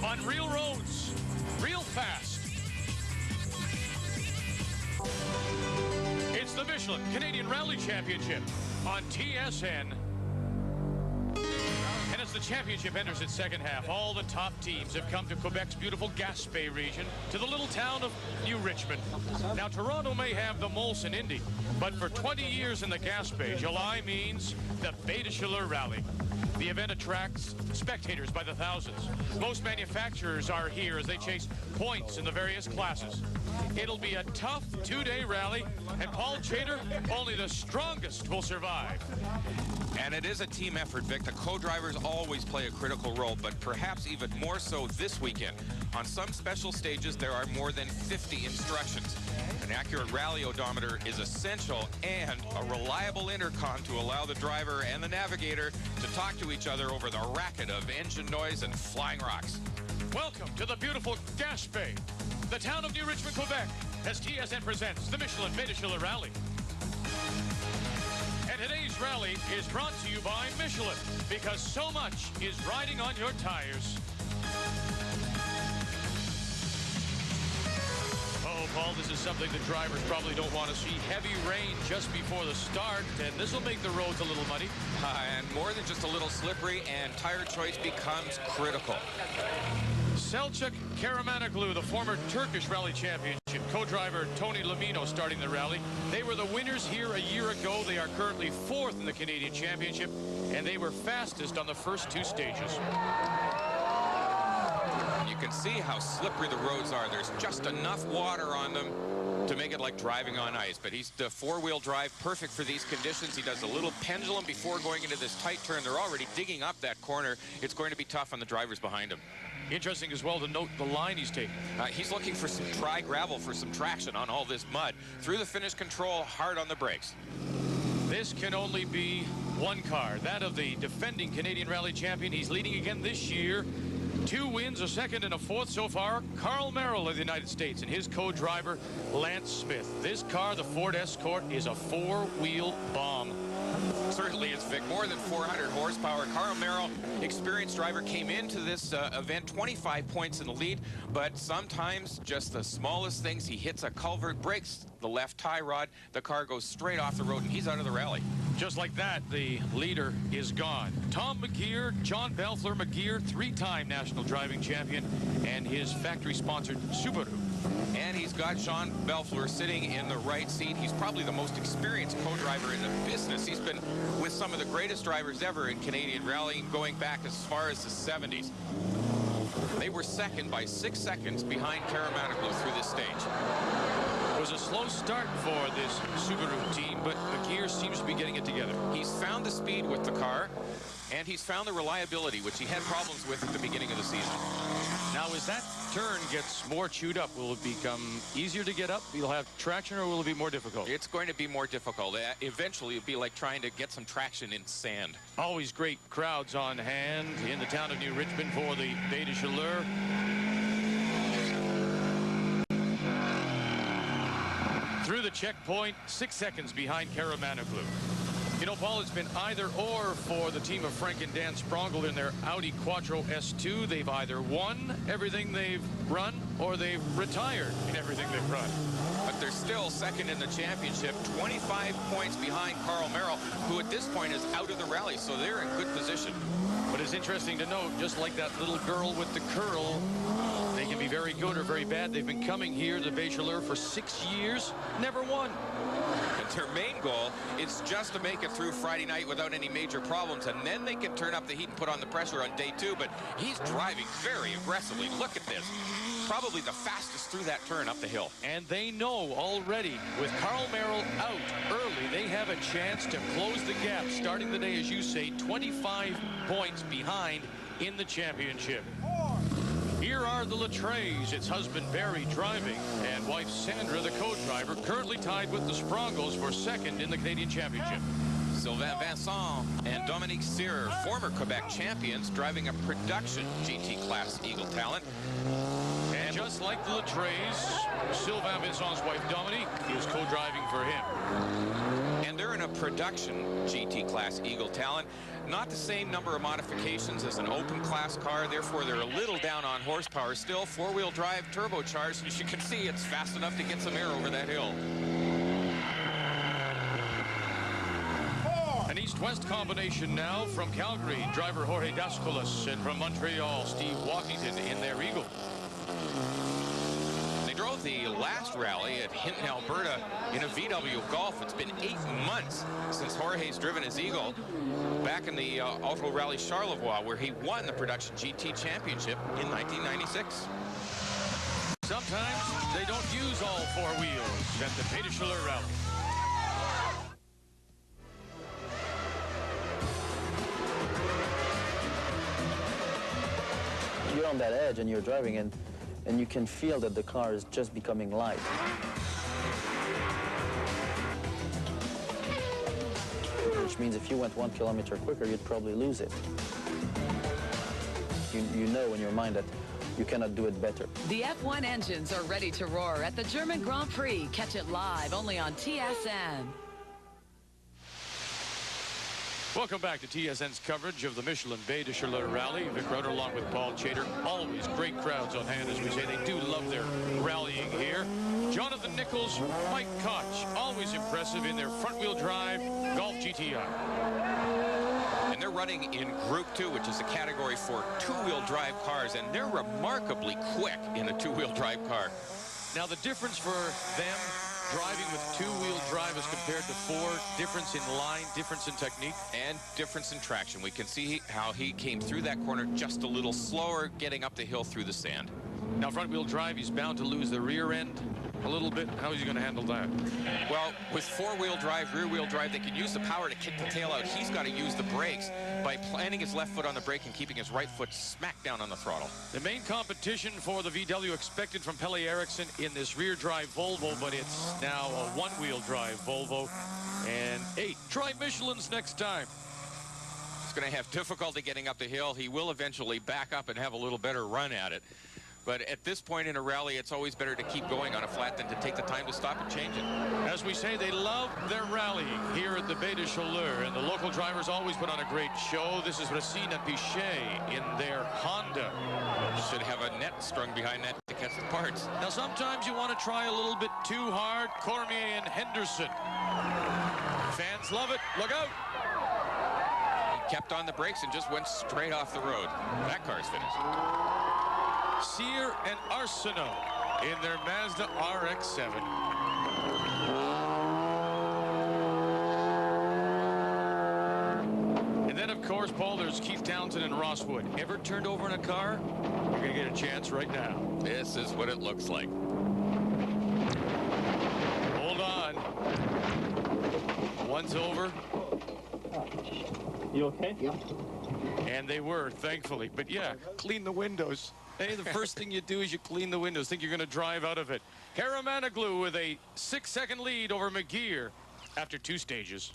on real roads, real fast. It's the Michelin Canadian Rally Championship on TSN. And as the championship enters its second half, all the top teams have come to Quebec's beautiful Gaspé region, to the little town of New Richmond. Now, Toronto may have the Molson Indy, but for 20 years in the Gaspé, July means the Baies Rally. The event attracts spectators by the thousands. Most manufacturers are here as they chase points in the various classes. It'll be a tough two-day rally, and Paul Chater, only the strongest will survive. And it is a team effort, Vic. The co-drivers always play a critical role, but perhaps even more so this weekend. On some special stages, there are more than 50 instructions. An accurate rally odometer is essential, and a reliable intercom to allow the driver and the navigator to talk to each other over the racket of engine noise and flying rocks. Welcome to the beautiful Gaspé, the town of New Richmond, Quebec, as TSN presents the Michelin Baies Rally. And today's rally is brought to you by Michelin, because so much is riding on your tires. Oh, Paul, this is something the drivers probably don't want to see. Heavy rain just before the start, and this will make the roads a little muddy. And more than just a little slippery, and tire choice becomes critical. Selçuk Karamanoglu, the former Turkish rally championship co-driver Tony Lamino starting the rally. They were the winners here a year ago. They are currently fourth in the Canadian Championship, and they were fastest on the first two stages. You can see how slippery the roads are. There's just enough water on them to make it like driving on ice. But he's the four-wheel drive, perfect for these conditions. He does a little pendulum before going into this tight turn. They're already digging up that corner. It's going to be tough on the drivers behind him. Interesting as well to note the line he's taking. He's looking for some tri-gravel for some traction on all this mud. Through the finish control, hard on the brakes. This can only be one car, that of the defending Canadian Rally champion. He's leading again this year. 2 wins, a second and a fourth so far. Carl Merrill of the United States and his co-driver, Lance Smith. This car, the Ford Escort, is a four-wheel bomb. Certainly is, Vic. More than 400 horsepower. Carl Merrill, experienced driver, came into this event 25 points in the lead, but sometimes just the smallest things. He hits a culvert, breaks the left tie rod, the car goes straight off the road, and he's out of the rally. Just like that, the leader is gone. Tom McGeer, John Belfler McGeer, 3-time national driving champion, and his factory-sponsored Subaru. And he's got Sean Belfler sitting in the right seat. He's probably the most experienced co-driver in the business. He's been with some of the greatest drivers ever in Canadian rallying, going back as far as the 70s. They were second by 6 seconds behind Karamanoglu through this stage. It was a slow start for this Subaru team, but McGeer seems to be getting it together. He's found the speed with the car, and he's found the reliability, which he had problems with at the beginning of the season. Now, as that turn gets more chewed up, will it become easier to get up? You'll have traction, or will it be more difficult? It's going to be more difficult. Eventually, it'll be like trying to get some traction in sand. Always great crowds on hand in the town of New Richmond for the Baies Chaleurs. Through the checkpoint, 6 seconds behind Karamanoglu. You know, Paul, it's been either or for the team of Frank and Dan Sprongel in their Audi Quattro S2. They've either won everything they've run, or they've retired in everything they've run. But they're still second in the championship, 25 points behind Carl Merrill, who at this point is out of the rally, so they're in good position. But it's interesting to note, just like that little girl with the curl, they can be very good or very bad. They've been coming here to Baies Chaleurs for 6 years, never won. And their main goal is just to make it through Friday night without any major problems, and then they can turn up the heat and put on the pressure on day 2. But he's driving very aggressively. Look at this. Probably the fastest through that turn up the hill. And they know already, with Carl Merrill out early, they have a chance to close the gap, starting the day, as you say, 25 points behind in the championship. Here are the Latrays. It's husband Barry driving, and wife Sandra, the co-driver, currently tied with the Sprongels for second in the Canadian Championship. Sylvain Vincent and Dominique Cyr, former Quebec champions, driving a production GT class Eagle Talent. And just like the Latrays, Sylvain Vincent's wife Dominique is co-driving for him. And they're in a production GT class Eagle Talon. Not the same number of modifications as an open class car, therefore they're a little down on horsepower. Still four-wheel drive turbocharged, and as you can see, it's fast enough to get some air over that hill. An east-west combination now from Calgary, driver Jorge Dascolas, and from Montreal, Steve Walkington in their Eagle. They drove the last rally at Hinton, Alberta in a VW Golf. It's been 8 months since Jorge's driven his Eagle back in the Auto Rally Charlevoix, where he won the production GT championship in 1996. Sometimes they don't use all four wheels at the Baies de Chaleurs Rally. You're on that edge and you're driving, and you can feel that the car is just becoming light. Which means if you went 1 kilometer quicker, you'd probably lose it. You know in your mind that you cannot do it better. The F1 engines are ready to roar at the German Grand Prix. Catch it live only on TSN. Welcome back to TSN's coverage of the Michelin Baies de Chaleurs Rally. Vic Rudder along with Paul Chater. Always great crowds on hand, as we say. They do love their rallying here. Jonathan Nichols, Mike Koch, always impressive in their front-wheel drive Golf GTI. And they're running in Group 2, which is a category for two-wheel drive cars, and they're remarkably quick in a two-wheel drive car. Now, the difference for them driving with two-wheel drive as compared to four, difference in line, difference in technique, and difference in traction. We can see how he came through that corner just a little slower, getting up the hill through the sand. Now, front-wheel drive, he's bound to lose the rear end a little bit. How is he going to handle that? Well, with four-wheel drive, rear-wheel drive, they can use the power to kick the tail out. He's got to use the brakes by planting his left foot on the brake and keeping his right foot smack down on the throttle. The main competition for the VW expected from Pelle Eriksson in this rear-drive Volvo, but it's now a one-wheel drive Volvo. And hey, try Michelin's next time. He's going to have difficulty getting up the hill. He will eventually back up and have a little better run at it. But at this point in a rally, it's always better to keep going on a flat than to take the time to stop and change it. As we say, they love their rallying here at the Baies de Chaleurs, and the local drivers always put on a great show. This is Racine and Pichet in their Honda. Should have a net strung behind that to catch the parts. Now, sometimes you want to try a little bit too hard. Cormier and Henderson. Fans love it. Look out. He kept on the brakes and just went straight off the road. That car's finished. Cyr and Arsenault in their Mazda RX-7. And then, of course, Paul, there's Keith Townsend and Ross Wood. Ever turned over in a car? You're going to get a chance right now. This is what it looks like. Hold on. One's over. You okay? Yeah. And they were, thankfully. But yeah, clean the windows. Hey, the first thing you do is you clean the windows. Think you're going to drive out of it. Karamanoglu with a 6-second lead over McGear after 2 stages.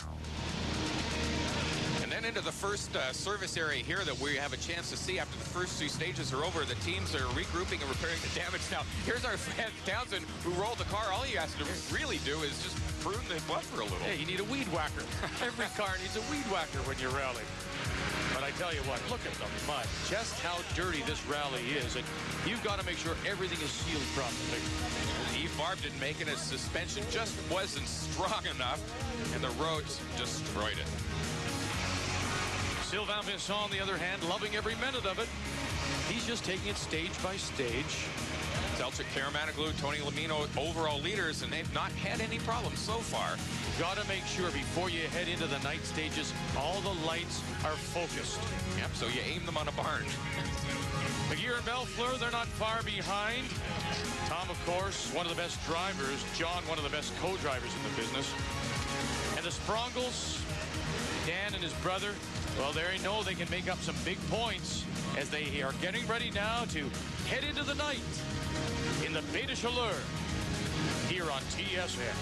And then into the first service area here that we have a chance to see after the first 2 stages are over. The teams are regrouping and repairing the damage. Now, here's our friend Townsend, who rolled the car. All he has to really do is just prune the buffer a little. Hey, you need a weed whacker. Every car needs a weed whacker when you rally. But I tell you what, look at the mud. Just how dirty this rally is. And you've got to make sure everything is sealed properly. Eve Barb didn't make it. His suspension just wasn't strong enough, and the roads destroyed it. Sylvain Vincent, on the other hand, loving every minute of it. He's just taking it stage by stage. Selchuk, Karamanoglu, Tony Lamino, overall leaders, and they've not had any problems so far. Got to make sure before you head into the night stages, all the lights are focused. Yep, so you aim them on a barn. McGear and Belfleur, they're not far behind. Tom, of course, one of the best drivers. John, one of the best co-drivers in the business. And the Sprongles, Dan and his brother, well, they know they can make up some big points as they are getting ready now to head into the night in the Baies de Chaleurs here on TSN.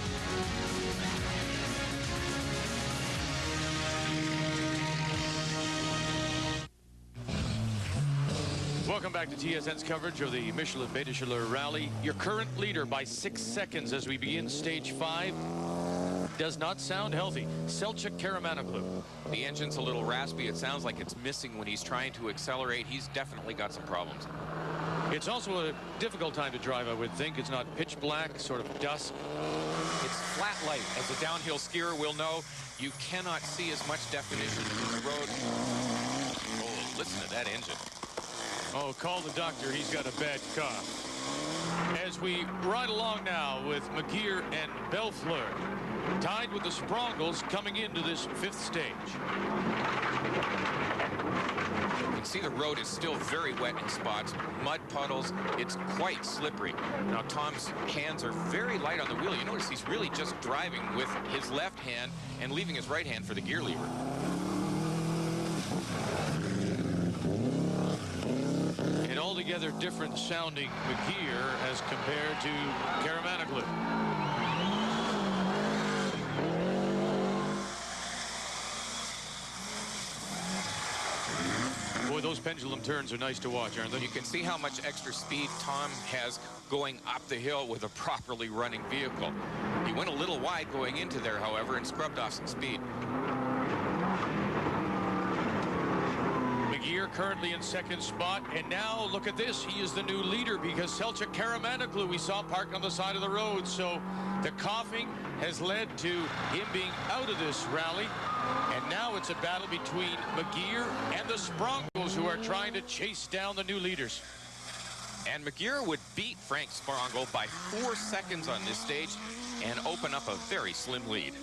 Welcome back to TSN's coverage of the Michelin Baies de Chaleurs Rally. Your current leader by 6 seconds as we begin stage 5 does not sound healthy. Selçuk Karamanoglu. The engine's a little raspy. It sounds like it's missing when he's trying to accelerate. He's definitely got some problems. It's also a difficult time to drive, I would think. It's not pitch black, sort of dusk. It's flat light. As a downhill skier will know, you cannot see as much definition in the road. Oh, listen to that engine. Oh, call the doctor. He's got a bad cough. As we ride along now with McGeer and Belfleur, tied with the Sprongles coming into this 5th stage. You can see the road is still very wet in spots, mud puddles. It's quite slippery. Now Tom's hands are very light on the wheel. You notice he's really just driving with his left hand and leaving his right hand for the gear lever. An altogether different sounding McGeer as compared to Karamanoglu. Boy, those pendulum turns are nice to watch, aren't they? You can see how much extra speed Tom has going up the hill with a properly running vehicle. He went a little wide going into there, however, and scrubbed off some speed. McGeer currently in 2nd spot, and now look at this. He is the new leader because Selçuk Karamanoglu we saw parked on the side of the road. So the coughing has led to him being out of this rally. And now it's a battle between McGeer and the Sprongles, who are trying to chase down the new leaders. And McGeer would beat Frank Sprongle by 4 seconds on this stage and open up a very slim lead.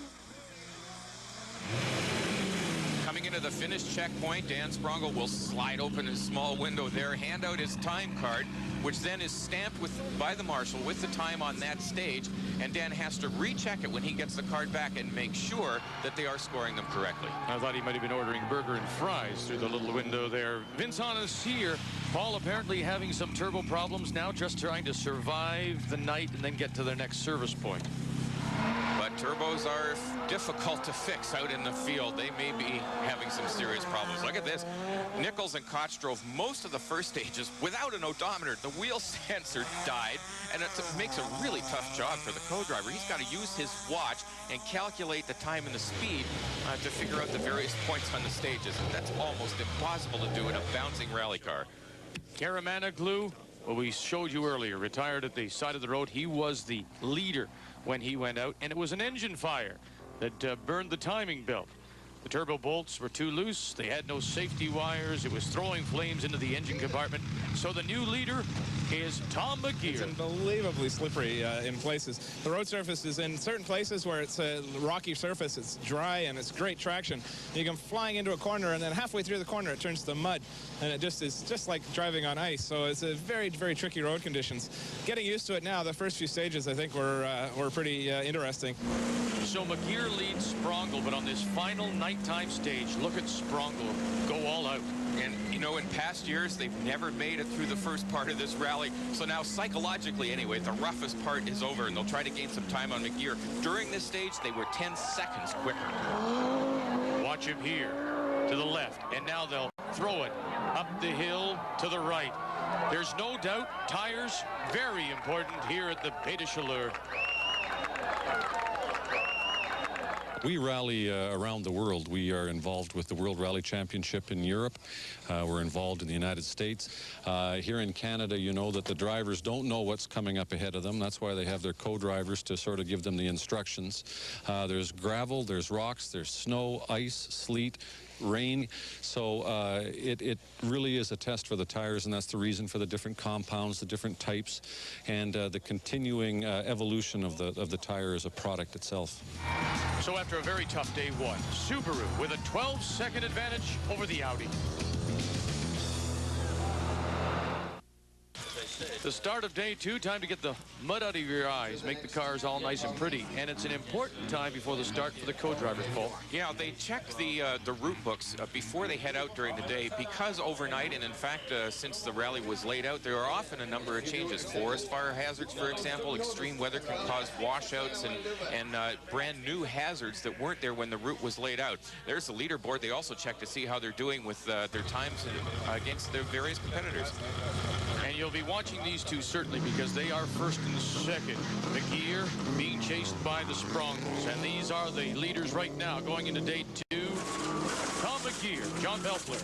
Coming into the finish checkpoint, Dan Sprongle will slide open his small window there, hand out his time card, which then is stamped by the marshal with the time on that stage, and Dan has to recheck it when he gets the card back and make sure that they are scoring them correctly. I thought he might have been ordering burger and fries through the little window there. Vincent is here. Paul apparently having some turbo problems now, just trying to survive the night and then get to their next service point. But turbos are difficult to fix out in the field. They may be having some serious problems. Look at this. Nichols and Koch drove most of the first stages without an odometer. The wheel sensor died, and it makes a really tough job for the co-driver. He's got to use his watch and calculate the time and the speed to figure out the various points on the stages. And that's almost impossible to do in a bouncing rally car. Karamanoglu, well, we showed you earlier, retired at the side of the road. He was the leader when he went out, and it was an engine fire that burned the timing belt. The turbo bolts were too loose. They had no safety wires. It was throwing flames into the engine compartment. So the new leader is Tom McGeer. It's unbelievably slippery in places. The road surface is in certain places where it's a rocky surface. It's dry and it's great traction. You come flying into a corner, and then halfway through the corner it turns to mud, and it just is just like driving on ice. So it's a very, very tricky road conditions. Getting used to it now. The first few stages I think were pretty interesting. So McGeer leads Sprongle, but on this final nighttime stage, look at Sprongle go all out. And, you know, in past years, they've never made it through the first part of this rally. So now, psychologically anyway, the roughest part is over, and they'll try to gain some time on McGeer. During this stage, they were 10 seconds quicker. Watch him here to the left, and now they'll throw it up the hill to the right. There's no doubt tires very important here at the Baies de Chaleurs. We rally around the world. We are involved with the World Rally Championship in Europe. We're involved in the United States. Here in Canada, you know that the drivers don't know what's coming up ahead of them. That's why they have their co-drivers to sort of give them the instructions. There's gravel, there's rocks, there's snow, ice, sleet, rain. So it really is a test for the tires, and that's the reason for the different compounds, the different types, and the continuing evolution of the tire as a product itself. So after a very tough day one, Subaru with a 12-second advantage over the Audi. As I say, The start of day 2, time to get the mud out of your eyes, make the cars all nice and pretty, and it's an important time before the start for the co-drivers, Paul. Yeah, they check the route books before they head out during the day, because overnight, and in fact, since the rally was laid out, there are often a number of changes. Forest fire hazards, for example, extreme weather can cause washouts and brand new hazards that weren't there when the route was laid out. There's the leaderboard. They also check to see how they're doing with their times against their various competitors. And you'll be watching these two certainly because they are first and second. McGeer being chased by the Sprongles. And these are the leaders right now going into day 2. Tom McGeer, John Belfler.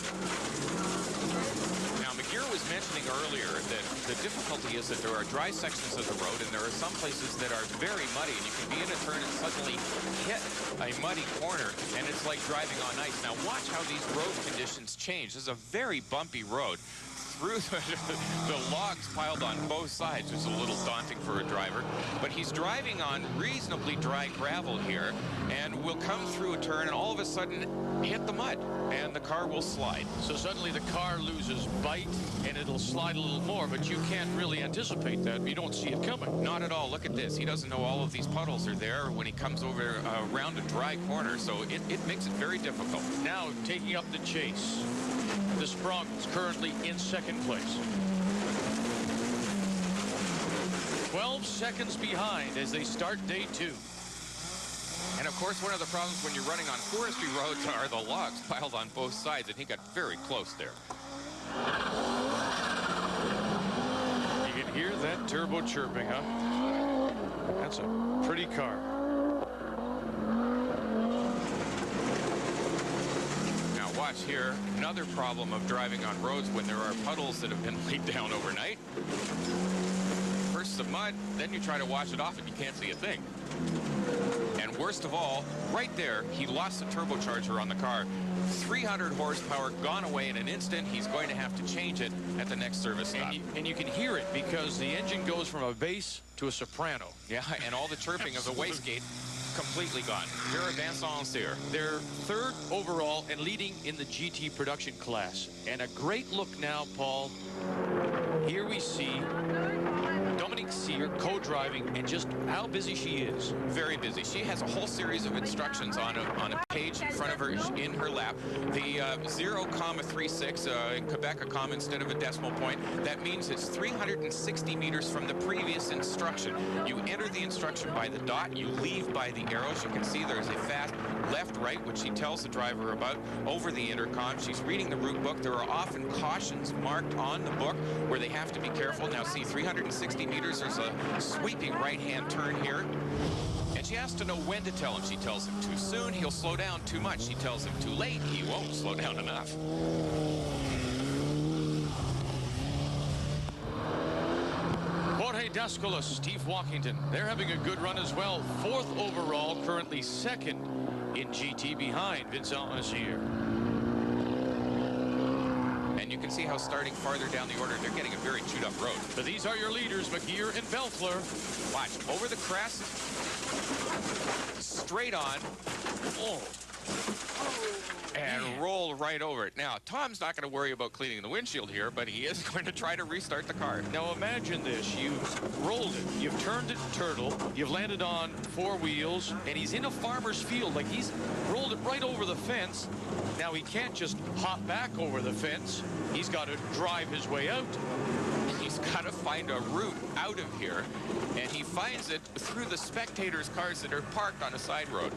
Now, McGeer was mentioning earlier that the difficulty is that there are dry sections of the road and there are some places that are very muddy, and you can be in a turn and suddenly hit a muddy corner and it's like driving on ice. Now watch how these road conditions change. This is a very bumpy road. Through the logs piled on both sides, which is a little daunting for a driver. But he's driving on reasonably dry gravel here, and will come through a turn and all of a sudden hit the mud, and the car will slide. So suddenly the car loses bite, and it'll slide a little more, but you can't really anticipate that. You don't see it coming. Not at all. Look at this. He doesn't know all of these puddles are there when he comes over around a dry corner, so it makes it very difficult. Now taking up the chase. The Sprongles currently in second place. 12 seconds behind as they start day 2. And of course, one of the problems when you're running on forestry roads are the logs piled on both sides, and he got very close there. You can hear that turbo chirping, huh? That's a pretty car. Watch here, another problem of driving on roads when there are puddles that have been laid down overnight. First the mud, then you try to wash it off and you can't see a thing. And worst of all, right there, he lost the turbocharger on the car. 300 horsepower gone away in an instant. He's going to have to change it at the next service stop. And you can hear it because the engine goes from a bass to a soprano. Yeah, and all the chirping of the wastegate completely gone. Pure Vincent Cyr. They're third overall and leading in the GT production class. And a great look now, Paul. Here we see Dominique Cyr co-driving and just how busy she is. Very busy. She has a whole series of instructions on a page in front of her in her lap. The 0,36 in Quebec, a comma instead of a decimal point. That means it's 360 meters from the previous instruction. You enter the instruction by the dot. You leave by the arrows. You can see there's a fast left-right, which she tells the driver about over the intercom. She's reading the route book. There are often cautions marked on the book where they have to be careful. Now see, 360 meters, there's a sweeping right-hand turn here. And she has to know when to tell him. She tells him too soon, he'll slow down too much. She tells him too late, he won't slow down enough. Jorge Dascolas, Steve Walkington, they're having a good run as well. 4th overall, currently 2nd in GT behind Vincent Cyr. And you can see how starting farther down the order, they're getting a very chewed up road. But these are your leaders, McGeer and Belfler. Watch, over the crest, straight on, and roll right over it. Now, Tom's not going to worry about cleaning the windshield here, but he is going to try to restart the car. Now imagine this, you've rolled it, you've turned it turtle, you've landed on 4 wheels, and he's in a farmer's field, like he's rolled it right over the fence. Now he can't just hop back over the fence, he's got to drive his way out. He's got to find a route out of here, and he finds it through the spectators' cars that are parked on a side road.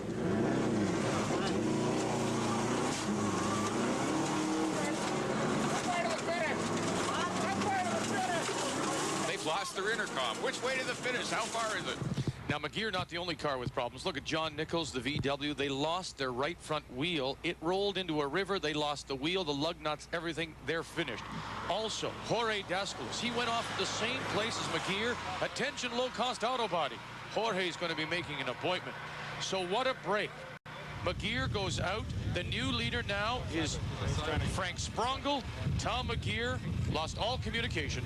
Lost their intercom. Which way to the finish? How far is it? Now, McGeer not the only car with problems. Look at John Nichols, the VW. They lost their right front wheel. It rolled into a river. They lost the wheel, the lug nuts, everything. They're finished. Also, Jorge Dascolas. He went off at the same place as McGeer. Attention, low-cost auto body. Jorge's going to be making an appointment. So what a break. McGeer goes out. The new leader now is Frank Sprongle. Tom McGeer lost all communication.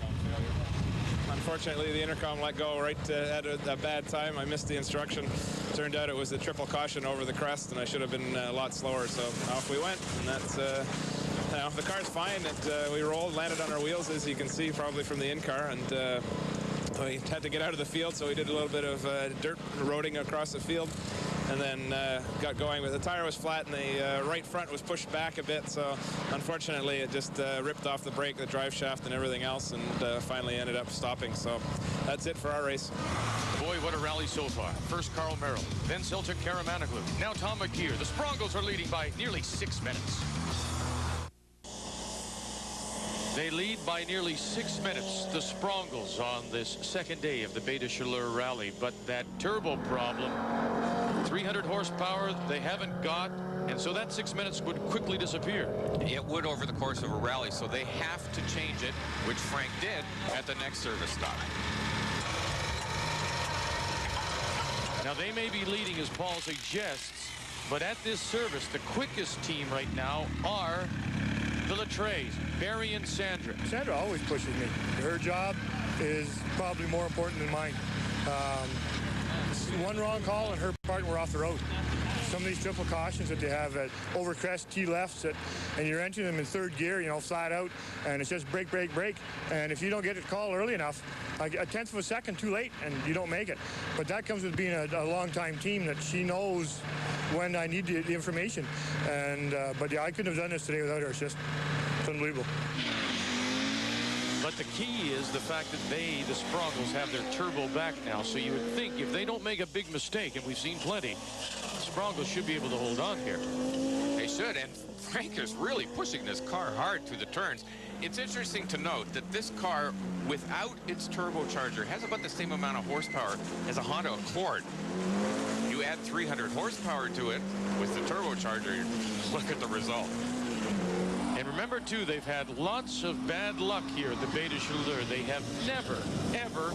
Unfortunately, the intercom let go right at a bad time. I missed the instruction. Turned out it was a triple caution over the crest, and I should have been a lot slower. So off we went, and Now, the car's fine. We rolled, landed on our wheels, as you can see, probably from the in-car, and we had to get out of the field, so we did a little bit of dirt roading across the field, and then got going. But the tire was flat, and the right front was pushed back a bit, so unfortunately it just ripped off the brake, the drive shaft, and everything else, and finally ended up stopping. So that's it for our race. Boy, what a rally so far. First Carl Merrill, then Selçuk Karamanoglu, now Tom McGeer. The Sprongles are leading by nearly 6 minutes. They lead by nearly 6 minutes, the Sprongles, on this second day of the Baies de Chaleurs rally. But that turbo problem, 300 horsepower, they haven't got, and so that 6 minutes would quickly disappear. It would over the course of a rally, so they have to change it, which Frank did at the next service stop. Now, they may be leading, as Paul suggests, but at this service, the quickest team right now are the Latrays, Barry and Sandra. Sandra always pushes me. Her job is probably more important than mine. One wrong call on her part and we're off the road. Some of these triple cautions that they have at over crest T lefts, and you're entering them in third gear, you know, flat out, and it's just brake, brake, brake. And if you don't get it called early enough, like a tenth of a second too late, and you don't make it. But that comes with being a long-time team, that she knows when I need the information. And but yeah, I couldn't have done this today without her. It's unbelievable. But the key is the fact that they, the Sprongles, have their turbo back now. So you would think if they don't make a big mistake, and we've seen plenty, the Sprongles should be able to hold on here. They should, and Frank is really pushing this car hard through the turns. It's interesting to note that this car, without its turbocharger, has about the same amount of horsepower as a Honda Accord. You add 300 horsepower to it with the turbocharger, look at the result. And remember, too, they've had lots of bad luck here at the Baies de Chaleurs. They have never, ever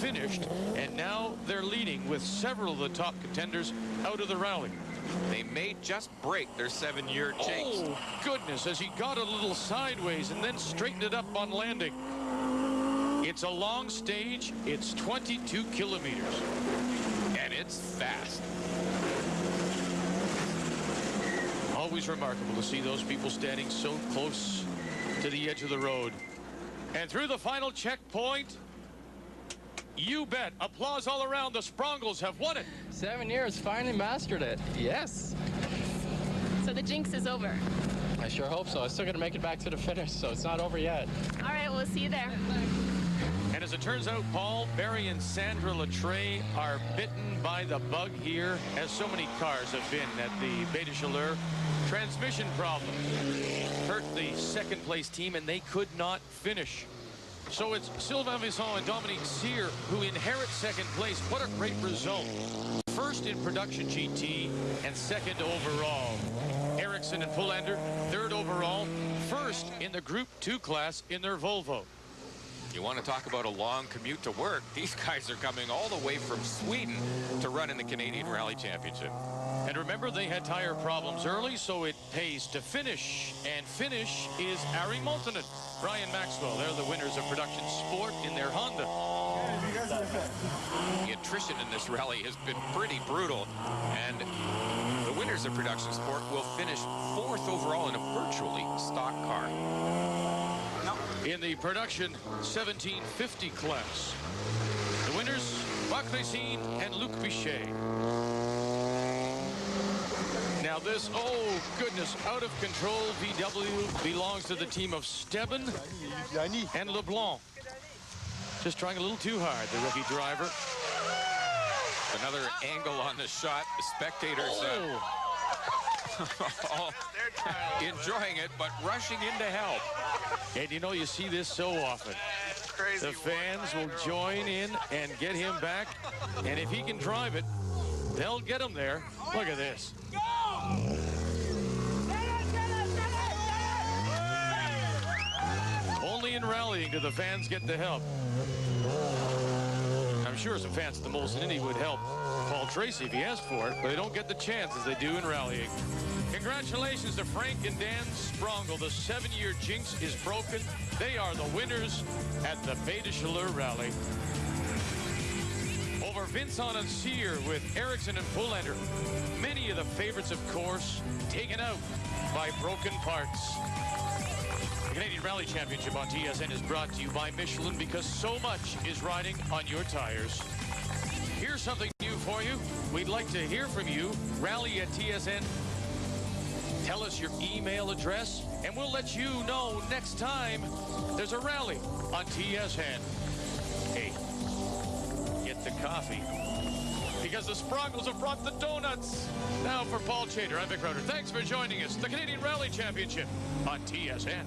finished, and now they're leading with several of the top contenders out of the rally. They may just break their 7-year chase. Oh, goodness, as he got a little sideways and then straightened it up on landing. It's a long stage. It's 22 kilometers. And it's fast. Always remarkable to see those people standing so close to the edge of the road. And through the final checkpoint, you bet, applause all around. The Sprongles have won it. 7 years, finally mastered it. Yes. So the jinx is over. I sure hope so. I'm still going to make it back to the finish, so it's not over yet. All right, we'll see you there. And as it turns out, Paul, Barry, and Sandra Latray are bitten by the bug here, as so many cars have been at the Baies de Chaleurs. Transmission problem hurt the second-place team, and they could not finish. So it's Sylvain Visson and Dominique Cyr who inherit second place. What a great result. First in production GT and second overall. Ericsson and Pullander, third overall. First in the Group 2 class in their Volvo. You want to talk about a long commute to work? These guys are coming all the way from Sweden to run in the Canadian Rally Championship. And remember, they had tire problems early, so it pays to finish. And finish is Ari Multanen, Brian Maxwell. They're the winners of Production Sport in their Honda. The attrition in this rally has been pretty brutal. And the winners of Production Sport will finish 4th overall in a virtually stock car. In the Production 1750 class, the winners, Marc Racine and Luc Bichet. Now this, oh goodness, out of control VW belongs to the team of Steben and LeBlanc. Just trying a little too hard, the rookie driver. Another angle on the shot. The spectators all enjoying it, but rushing in to help. And you know, you see this so often. The fans will join in and get him back. And if he can drive it, they'll get him there. Look at this. Only in rallying do the fans get the help. I'm sure some fans at the Molson Indy would help Paul Tracy if he asked for it, but they don't get the chance as they do in rallying. Congratulations to Frank and Dan Sprongle. The 7-year jinx is broken. They are the winners at the Baies de Chaleurs Rally. Over Vincent and Cyr with Ericsson and Pullander. Many of the favorites, of course, taken out by broken parts. The Canadian Rally Championship on TSN is brought to you by Michelin, because so much is riding on your tires. Here's something new for you. We'd like to hear from you. Rallye@TSN. Tell us your email address, and we'll let you know next time there's a rally on TSN. Hey, get the coffee, because the Sprockles have brought the donuts. Now for Paul Chater, I'm Vic Roder. Thanks for joining us. The Canadian Rally Championship on TSN.